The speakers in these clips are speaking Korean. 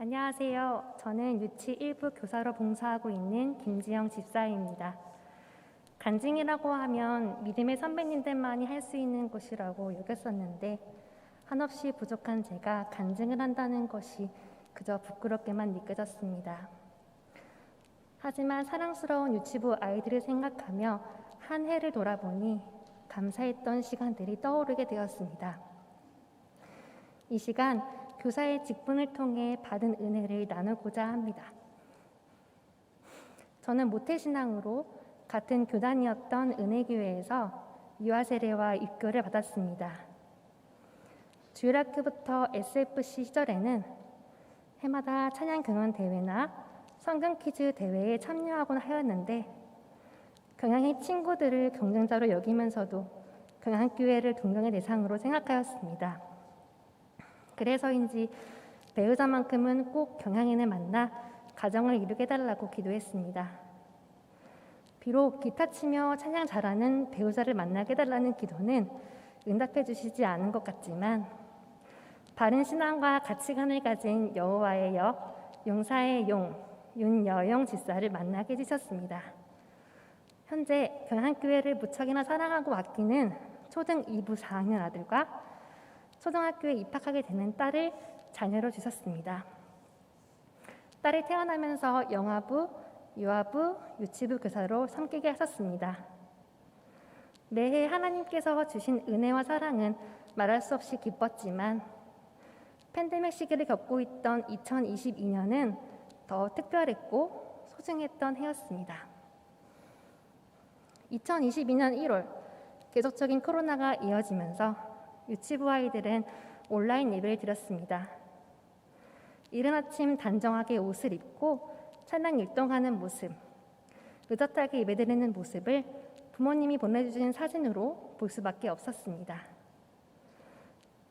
안녕하세요. 저는 유치 1부 교사로 봉사하고 있는 김지영 집사입니다. 간증이라고 하면 믿음의 선배님들만이 할 수 있는 곳이라고 여겼었는데 한없이 부족한 제가 간증을 한다는 것이 그저 부끄럽게만 느껴졌습니다. 하지만 사랑스러운 유치부 아이들을 생각하며 한 해를 돌아보니 감사했던 시간들이 떠오르게 되었습니다. 이 시간 교사의 직분을 통해 받은 은혜를 나누고자 합니다. 저는 모태신앙으로 같은 교단이었던 은혜교회에서 유아세례와 입교를 받았습니다. 주일학교부터 SFC 시절에는 해마다 찬양 경연 대회나 성경 퀴즈 대회에 참여하곤 하였는데 경양의 친구들을 경쟁자로 여기면서도 경양교회를 동경의 대상으로 생각하였습니다. 그래서인지 배우자만큼은 꼭 경양인을 만나 가정을 이루게 해달라고 기도했습니다. 비록 기타 치며 찬양 잘하는 배우자를 만나게 해달라는 기도는 응답해 주시지 않은 것 같지만 바른 신앙과 가치관을 가진 여호와의 여, 용사의 용, 윤여영 집사를 만나게 해주셨습니다. 현재 경양교회를 무척이나 사랑하고 아끼는 초등 2부 4학년 아들과 초등학교에 입학하게 되는 딸을 자녀로 주셨습니다. 딸이 태어나면서 영아부, 유아부, 유치부 교사로 섬기게 하셨습니다. 매해 하나님께서 주신 은혜와 사랑은 말할 수 없이 기뻤지만 팬데믹 시기를 겪고 있던 2022년은 더 특별했고 소중했던 해였습니다. 2022년 1월 계속적인 코로나가 이어지면서 유치부 아이들은 온라인 예배를 드렸습니다. 이른 아침 단정하게 옷을 입고 찬양 율동하는 모습, 의젓하게 예배드리는 모습을 부모님이 보내주신 사진으로 볼 수밖에 없었습니다.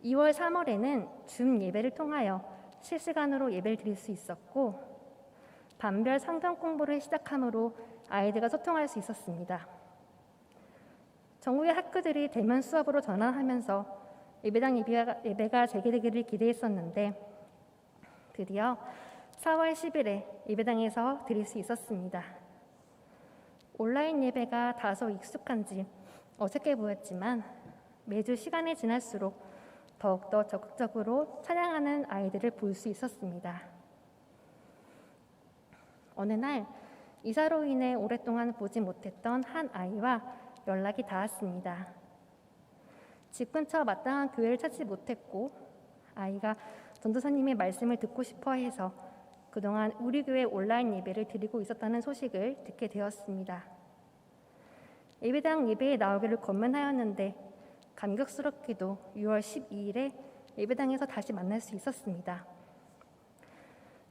2월, 3월에는 줌 예배를 통하여 실시간으로 예배를 드릴 수 있었고 반별 성경 공부를 시작함으로 아이들과 소통할 수 있었습니다. 전국의 학교들이 대면 수업으로 전환하면서 예배당 예배가 재개되기를 기대했었는데 드디어 4월 10일에 예배당에서 드릴 수 있었습니다. 온라인 예배가 다소 익숙한지 어색해 보였지만 매주 시간이 지날수록 더욱더 적극적으로 찬양하는 아이들을 볼 수 있었습니다. 어느 날 이사로 인해 오랫동안 보지 못했던 한 아이와 연락이 닿았습니다. 집 근처 마땅한 교회를 찾지 못했고 아이가 전도사님의 말씀을 듣고 싶어 해서 그동안 우리 교회 온라인 예배를 드리고 있었다는 소식을 듣게 되었습니다. 예배당 예배에 나오기를 권면하였는데 감격스럽게도 6월 12일에 예배당에서 다시 만날 수 있었습니다.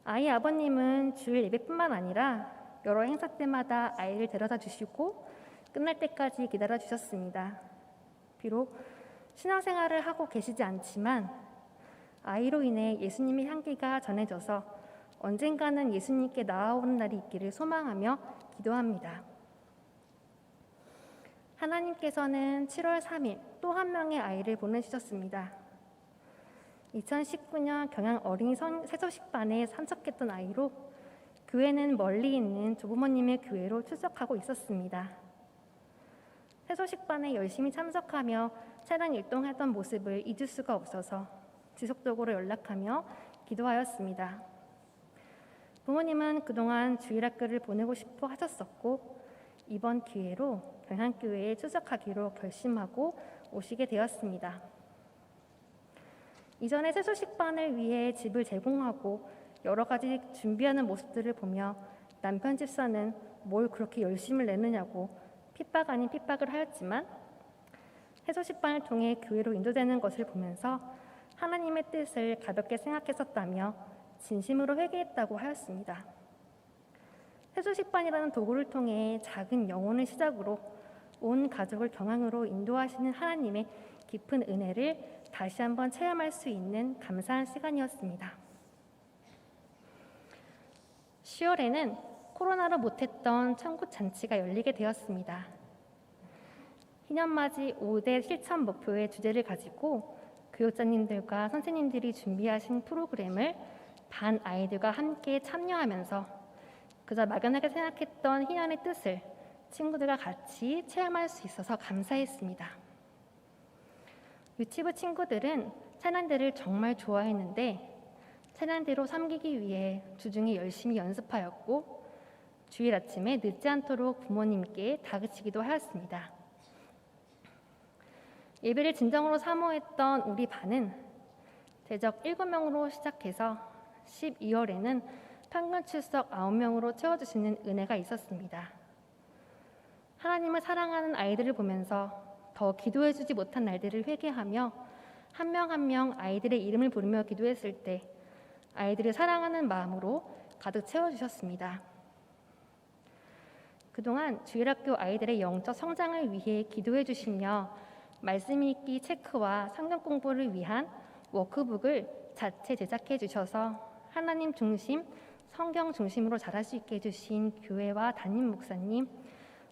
아이 아버님은 주일 예배뿐만 아니라 여러 행사 때마다 아이를 데려다 주시고 끝날 때까지 기다려 주셨습니다. 비록 신앙생활을 하고 계시지 않지만 아이로 인해 예수님의 향기가 전해져서 언젠가는 예수님께 나아오는 날이 있기를 소망하며 기도합니다. 하나님께서는 7월 3일 또 한 명의 아이를 보내주셨습니다. 2019년 경양 어린이 세소식반에 참석했던 아이로 교회는 멀리 있는 조부모님의 교회로 출석하고 있었습니다. 세소식반에 열심히 참석하며 찬양 율동했던 모습을 잊을 수가 없어서 지속적으로 연락하며 기도하였습니다. 부모님은 그동안 주일학교를 보내고 싶어 하셨었고 이번 기회로 경양교회에 출석하기로 결심하고 오시게 되었습니다. 이전에 세소식반을 위해 집을 제공하고 여러 가지 준비하는 모습들을 보며 남편 집사는 뭘 그렇게 열심을 내느냐고 핍박 아닌 핍박을 하였지만 해소식반을 통해 교회로 인도되는 것을 보면서 하나님의 뜻을 가볍게 생각했었다며 진심으로 회개했다고 하였습니다. 해소식반이라는 도구를 통해 작은 영혼을 시작으로 온 가족을 경양으로 인도하시는 하나님의 깊은 은혜를 다시 한번 체험할 수 있는 감사한 시간이었습니다. 10월에는 코로나로 못했던 청구잔치가 열리게 되었습니다. 희년맞이 5대 실천 목표의 주제를 가지고 교육자님들과 선생님들이 준비하신 프로그램을 반 아이들과 함께 참여하면서 그저 막연하게 생각했던 희년의 뜻을 친구들과 같이 체험할 수 있어서 감사했습니다. 유치부 친구들은 찬양대를 정말 좋아했는데 찬양대로 섬기기 위해 주중에 열심히 연습하였고 주일 아침에 늦지 않도록 부모님께 다그치기도 하였습니다. 예배를 진정으로 사모했던 우리 반은 대적 7명으로 시작해서 12월에는 평균 출석 9명으로 채워주시는 은혜가 있었습니다. 하나님을 사랑하는 아이들을 보면서 더 기도해주지 못한 날들을 회개하며 한 명 한 명 아이들의 이름을 부르며 기도했을 때 아이들을 사랑하는 마음으로 가득 채워주셨습니다. 그동안 주일학교 아이들의 영적 성장을 위해 기도해 주시며 말씀 읽기 체크와 성경 공부를 위한 워크북을 자체 제작해 주셔서 하나님 중심, 성경 중심으로 자랄 수 있게 해주신 교회와 담임 목사님,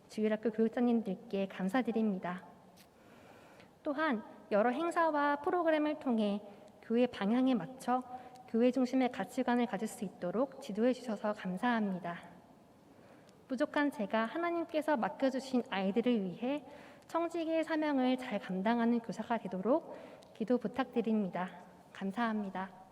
주일학교 교육자님들께 감사드립니다. 또한 여러 행사와 프로그램을 통해 교회 방향에 맞춰 교회 중심의 가치관을 가질 수 있도록 지도해 주셔서 감사합니다. 부족한 제가 하나님께서 맡겨주신 아이들을 위해 청지기의 사명을 잘 감당하는 교사가 되도록 기도 부탁드립니다. 감사합니다.